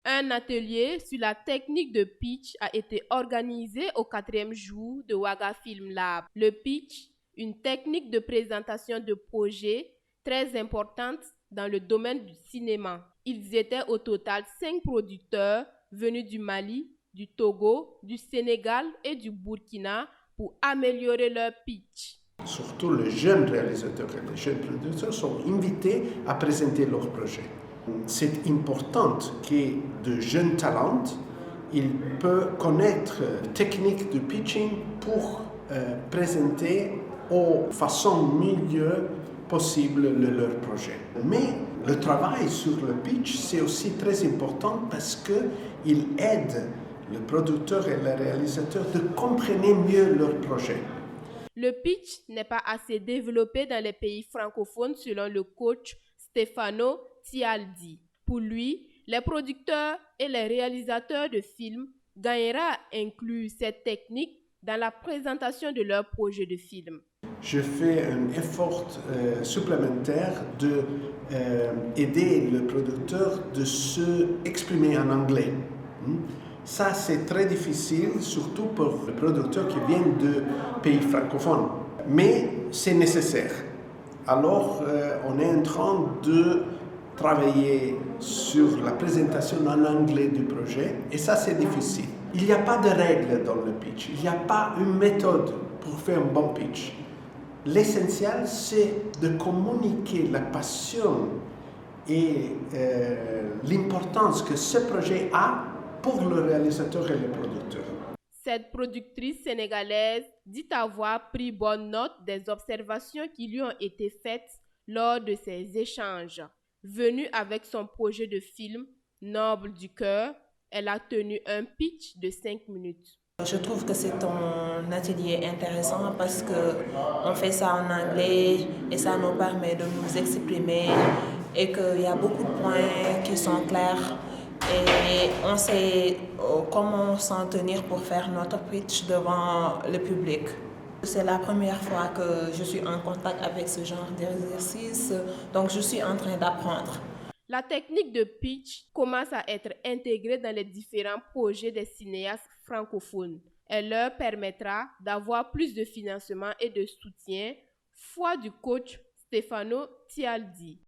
Un atelier sur la technique de pitch a été organisé au 4e jour de Waga Film Lab. Le pitch, une technique de présentation de projet très importante dans le domaine du cinéma. Ils étaient au total 5 producteurs venus du Mali, du Togo, du Sénégal et du Burkina pour améliorer leur pitch. Surtout les jeunes réalisateurs et les jeunes producteurs sont invités à présenter leurs projets. C'est important que de jeunes talents ils peuvent connaître la technique de pitching pour présenter aux façons mieux possible leur projet. Mais le travail sur le pitch, c'est aussi très important parce qu'il aide le producteur et le réalisateur de comprendre mieux leur projet. Le pitch n'est pas assez développé dans les pays francophones selon le coach Stefano Tialdi. Pour lui, les producteurs et les réalisateurs de films gagneraient à inclure cette technique dans la présentation de leur projet de film. Je fais un effort supplémentaire d'aider le producteur de se exprimer en anglais. Ça, c'est très difficile, surtout pour les producteurs qui viennent de pays francophones. Mais c'est nécessaire. Alors, on est en train de travailler sur la présentation en anglais du projet, et ça, c'est difficile. Il n'y a pas de règles dans le pitch. Il n'y a pas une méthode pour faire un bon pitch. L'essentiel, c'est de communiquer la passion et l'importance que ce projet a pour le réalisateur et le producteur. Cette productrice sénégalaise dit avoir pris bonne note des observations qui lui ont été faites lors de ces échanges. Venue avec son projet de film Noble du cœur, elle a tenu un pitch de 5 minutes. Je trouve que c'est un atelier intéressant parce qu'on fait ça en anglais et ça nous permet de nous exprimer et qu'il y a beaucoup de points qui sont clairs et on sait comment s'en tenir pour faire notre pitch devant le public. C'est la première fois que je suis en contact avec ce genre d'exercice, donc je suis en train d'apprendre. La technique de pitch commence à être intégrée dans les différents projets des cinéastes francophones. Elle leur permettra d'avoir plus de financement et de soutien, foi du coach Stefano Tialdi.